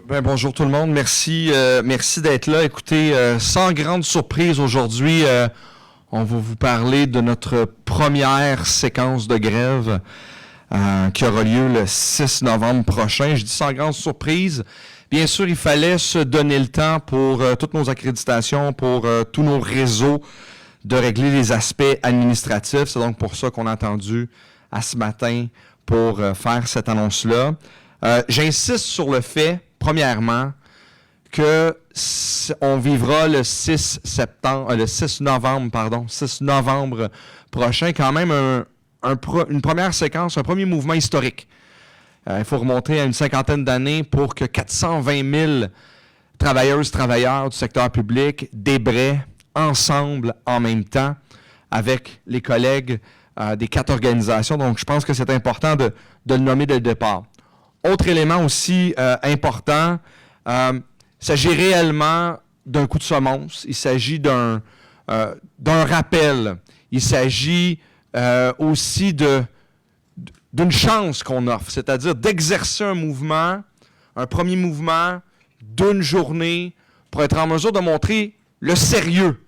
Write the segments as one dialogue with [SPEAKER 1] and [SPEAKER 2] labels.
[SPEAKER 1] Bonjour tout le monde. Merci, merci d'être là. Écoutez, sans grande surprise aujourd'hui, on va vous parler de notre première séquence de grève qui aura lieu le 6 novembre prochain. Je dis sans grande surprise. Bien sûr, il fallait se donner le temps pour toutes nos accréditations, pour tous nos réseaux, de régler les aspects administratifs. C'est donc pour ça qu'on a attendu à ce matin pour faire cette annonce-là. J'insiste sur le fait, premièrement, que on vivra le 6 novembre prochain, quand même une première séquence, un premier mouvement historique. Il faut remonter à une cinquantaine d'années pour que 420 000 travailleurs du secteur public débraient ensemble en même temps avec les collègues des 4 organisations. Donc, je pense que c'est important de le nommer dès le départ. Autre élément aussi important, il s'agit réellement d'un coup de semonce, il s'agit d'un rappel, il s'agit aussi d'une chance qu'on offre, c'est-à-dire d'exercer un mouvement, un premier mouvement d'une journée pour être en mesure de montrer le sérieux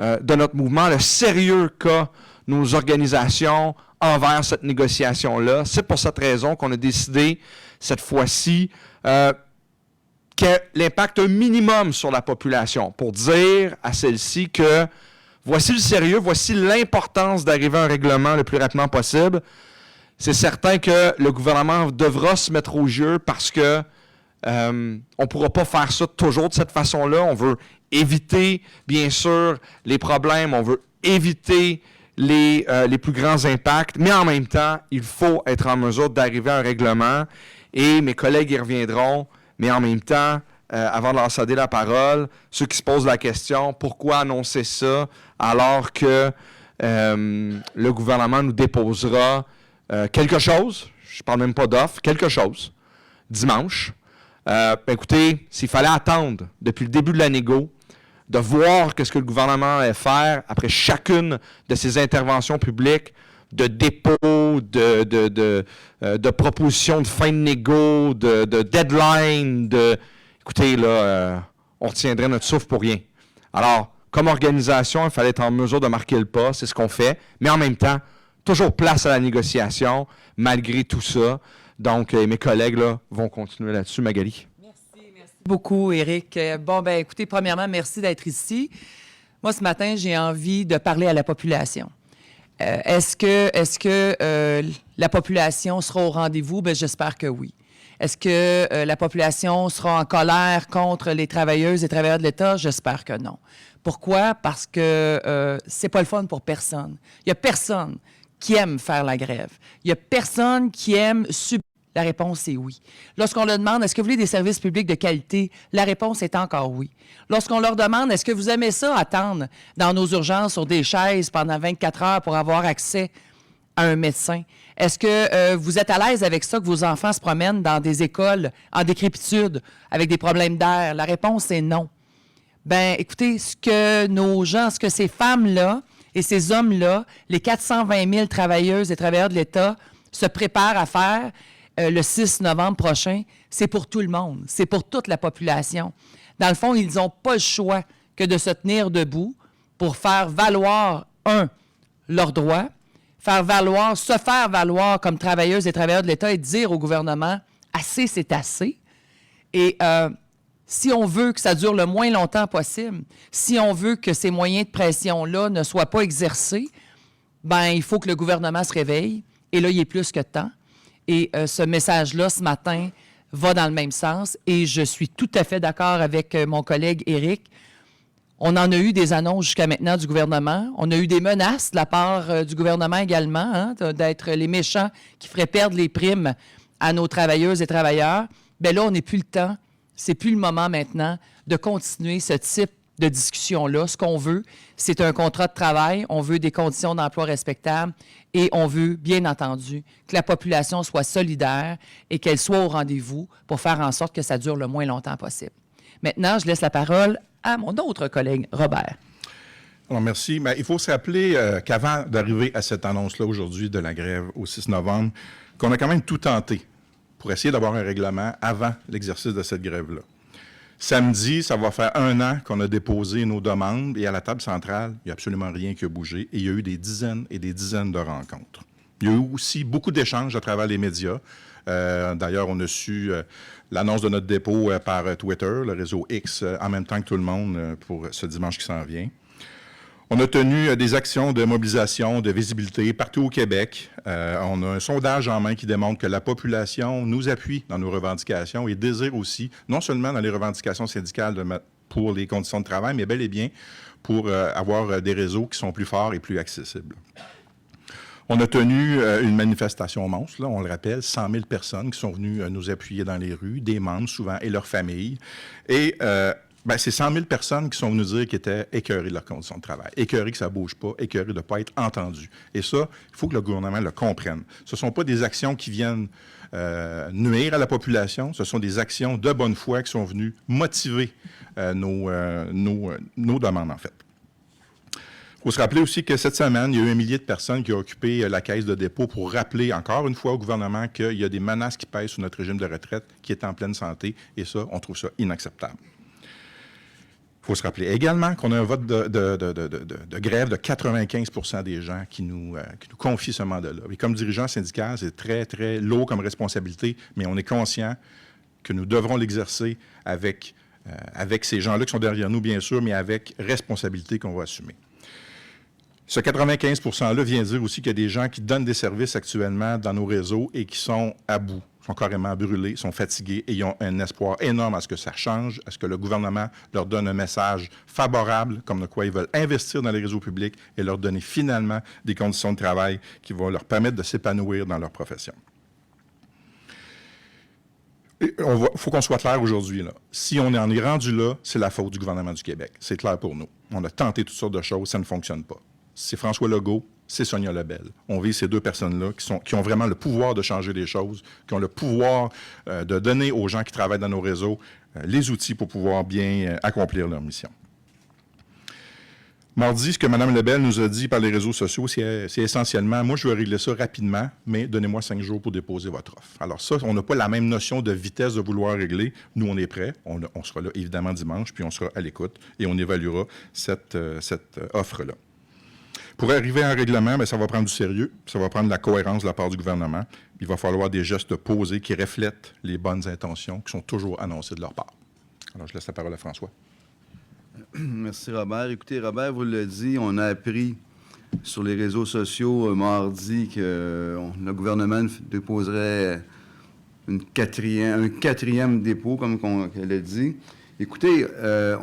[SPEAKER 1] de notre mouvement, le sérieux qu'a nos organisations envers cette négociation-là. C'est pour cette raison qu'on a décidé, cette fois-ci, qu'il y ait l'impact minimum sur la population pour dire à celle-ci que voici le sérieux, voici l'importance d'arriver à un règlement le plus rapidement possible. C'est certain que le gouvernement devra se mettre au jeu parce que on ne pourra pas faire ça toujours de cette façon-là. On veut éviter, bien sûr, les problèmes, on veut éviter les plus grands impacts, mais en même temps, il faut être en mesure d'arriver à un règlement et mes collègues y reviendront, mais en même temps, avant de leur céder la parole, ceux qui se posent la question, pourquoi annoncer ça alors que le gouvernement nous déposera quelque chose, je ne parle même pas d'offre, quelque chose, dimanche. Écoutez, s'il fallait attendre depuis le début de la négo, de voir ce que le gouvernement allait faire après chacune de ses interventions publiques, de dépôts, de propositions de fin de négo, de deadline, écoutez, là, on retiendrait notre souffle pour rien. Alors, comme organisation, il fallait être en mesure de marquer le pas, c'est ce qu'on fait, mais en même temps, toujours place à la négociation, malgré tout ça. Donc, mes collègues là, vont continuer là-dessus. Magali.
[SPEAKER 2] Merci beaucoup, Éric. Bon, ben écoutez, premièrement, merci d'être ici. Moi, ce matin, j'ai envie de parler à la population. Est-ce que la population sera au rendez-vous? Bien, j'espère que oui. Est-ce que la population sera en colère contre les travailleuses et travailleurs de l'État? J'espère que non. Pourquoi? Parce que c'est pas le fun pour personne. Il n'y a personne qui aime faire la grève. Il n'y a personne qui aime subir. La réponse est oui. Lorsqu'on leur demande, est-ce que vous voulez des services publics de qualité? La réponse est encore oui. Lorsqu'on leur demande, est-ce que vous aimez ça, attendre dans nos urgences sur des chaises pendant 24 heures pour avoir accès à un médecin? Est-ce que vous êtes à l'aise avec ça, que vos enfants se promènent dans des écoles en décrépitude avec des problèmes d'air? La réponse est non. Bien, écoutez, ce que ces femmes-là et ces hommes-là, les 420 000 travailleuses et travailleurs de l'État, se préparent à faire le 6 novembre prochain, c'est pour tout le monde, c'est pour toute la population. Dans le fond, ils n'ont pas le choix que de se tenir debout pour faire valoir, leurs droits, se faire valoir comme travailleuses et travailleurs de l'État et dire au gouvernement, assez, c'est assez. Et si on veut que ça dure le moins longtemps possible, si on veut que ces moyens de pression-là ne soient pas exercés, ben il faut que le gouvernement se réveille. Et là, il est plus que temps. Et ce message-là, ce matin, va dans le même sens. Et je suis tout à fait d'accord avec mon collègue Éric. On en a eu des annonces jusqu'à maintenant du gouvernement. On a eu des menaces de la part du gouvernement également, hein, d'être les méchants qui feraient perdre les primes à nos travailleuses et travailleurs. Bien là, on n'est plus le temps. C'est plus le moment maintenant de continuer ce type de discussion-là. Ce qu'on veut, c'est un contrat de travail. On veut des conditions d'emploi respectables et on veut, bien entendu, que la population soit solidaire et qu'elle soit au rendez-vous pour faire en sorte que ça dure le moins longtemps possible. Maintenant, je laisse la parole à mon autre collègue, Robert.
[SPEAKER 3] Alors, merci. Mais il faut se rappeler qu'avant d'arriver à cette annonce-là aujourd'hui de la grève au 6 novembre, qu'on a quand même tout tenté pour essayer d'avoir un règlement avant l'exercice de cette grève-là. Samedi, ça va faire 1 an qu'on a déposé nos demandes et à la table centrale, il n'y a absolument rien qui a bougé et il y a eu des dizaines et des dizaines de rencontres. Il y a eu aussi beaucoup d'échanges à travers les médias. D'ailleurs, on a su l'annonce de notre dépôt par Twitter, le réseau X, en même temps que tout le monde pour ce dimanche qui s'en vient. On a tenu des actions de mobilisation, de visibilité partout au Québec. On a un sondage en main qui démontre que la population nous appuie dans nos revendications et désire aussi, non seulement dans les revendications syndicales pour les conditions de travail, mais bel et bien pour avoir des réseaux qui sont plus forts et plus accessibles. On a tenu une manifestation monstre, là, on le rappelle, 100 000 personnes qui sont venues nous appuyer dans les rues, des membres souvent et leurs familles. Et c'est 100 000 personnes qui sont venues dire qu'ils étaient écœurés de leurs conditions de travail, écœurés que ça ne bouge pas, écœurés de ne pas être entendus. Et ça, il faut que le gouvernement le comprenne. Ce ne sont pas des actions qui viennent nuire à la population, ce sont des actions de bonne foi qui sont venues motiver nos demandes, en fait. Il faut se rappeler aussi que cette semaine, il y a eu 1 millier de personnes qui ont occupé la caisse de dépôt pour rappeler encore une fois au gouvernement qu'il y a des menaces qui pèsent sur notre régime de retraite qui est en pleine santé, et ça, on trouve ça inacceptable. Il faut se rappeler également qu'on a un vote de grève de 95 % des gens qui nous confient ce mandat-là. Et comme dirigeant syndical, c'est très, très lourd comme responsabilité, mais on est conscient que nous devrons l'exercer avec ces gens-là qui sont derrière nous, bien sûr, mais avec responsabilité qu'on va assumer. Ce 95 % vient dire aussi qu'il y a des gens qui donnent des services actuellement dans nos réseaux et qui sont à bout, sont carrément brûlés, sont fatigués et ils ont un espoir énorme à ce que ça change, à ce que le gouvernement leur donne un message favorable, comme de quoi ils veulent investir dans les réseaux publics et leur donner finalement des conditions de travail qui vont leur permettre de s'épanouir dans leur profession. Il faut qu'on soit clair aujourd'hui, là. Si on en est rendu là, c'est la faute du gouvernement du Québec. C'est clair pour nous. On a tenté toutes sortes de choses, ça ne fonctionne pas. C'est François Legault, c'est Sonia Lebel. On vit ces deux personnes-là qui ont vraiment le pouvoir de changer les choses, qui ont le pouvoir de donner aux gens qui travaillent dans nos réseaux les outils pour pouvoir bien accomplir leur mission. Mardi, ce que Mme Lebel nous a dit par les réseaux sociaux, c'est essentiellement, moi, je veux régler ça rapidement, mais donnez-moi 5 jours pour déposer votre offre. Alors ça, on n'a pas la même notion de vitesse de vouloir régler. Nous, on est prêts. On sera là, évidemment, dimanche, puis on sera à l'écoute et on évaluera cette offre-là. Pour arriver à un règlement, bien, ça va prendre du sérieux, ça va prendre de la cohérence de la part du gouvernement. Il va falloir des gestes posés qui reflètent les bonnes intentions qui sont toujours annoncées de leur part. Alors, je laisse la parole à François.
[SPEAKER 4] Merci, Robert. Écoutez, Robert vous l'a dit, on a appris sur les réseaux sociaux mardi que le gouvernement déposerait un quatrième dépôt, comme elle a dit. Écoutez,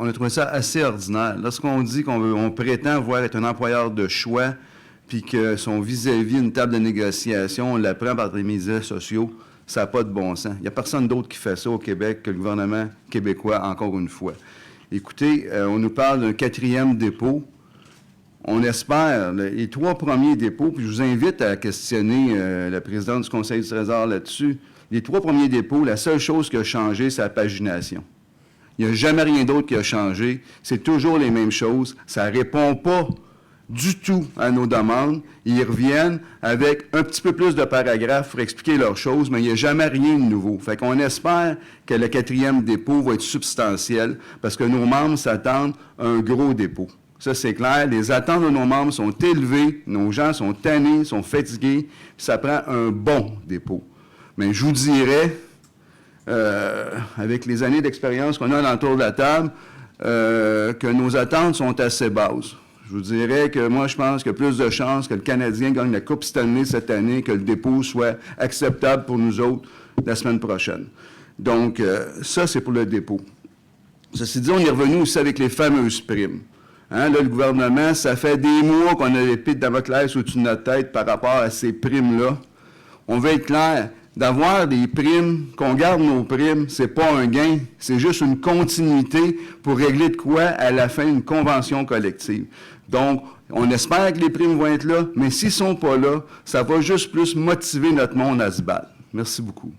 [SPEAKER 4] on a trouvé ça assez ordinaire. Lorsqu'on dit qu'on prétend vouloir être un employeur de choix, puis que son vis-à-vis une table de négociation, on l'apprend par les médias sociaux, ça n'a pas de bon sens. Il n'y a personne d'autre qui fait ça au Québec que le gouvernement québécois, encore une fois. Écoutez, on nous parle d'un 4e dépôt. On espère les 3 premiers dépôts, puis je vous invite à questionner la présidente du Conseil du Trésor là-dessus. Les 3 premiers dépôts, la seule chose qui a changé, c'est la pagination. Il n'y a jamais rien d'autre qui a changé. C'est toujours les mêmes choses. Ça ne répond pas du tout à nos demandes. Ils reviennent avec un petit peu plus de paragraphes pour expliquer leurs choses, mais il n'y a jamais rien de nouveau. Fait qu'on espère que le 4e dépôt va être substantiel parce que nos membres s'attendent à un gros dépôt. Ça, c'est clair. Les attentes de nos membres sont élevées. Nos gens sont tannés, sont fatigués. Ça prend un bon dépôt. Mais je vous dirais, avec les années d'expérience qu'on a autour de la table, que nos attentes sont assez basses. Je vous dirais que moi, je pense qu'il y a plus de chances que le Canadien gagne la Coupe Stanley cette année, que le dépôt soit acceptable pour nous autres la semaine prochaine. Donc, ça, c'est pour le dépôt. Ceci dit, on est revenu aussi avec les fameuses primes. Hein, là, le gouvernement, ça fait des mois qu'on a l'épée de Damoclès au-dessus de notre tête par rapport à ces primes-là. On veut être clair. D'avoir des primes, qu'on garde nos primes, c'est pas un gain, c'est juste une continuité pour régler de quoi à la fin une convention collective. Donc, on espère que les primes vont être là, mais s'ils sont pas là, ça va juste plus motiver notre monde à se battre. Merci beaucoup.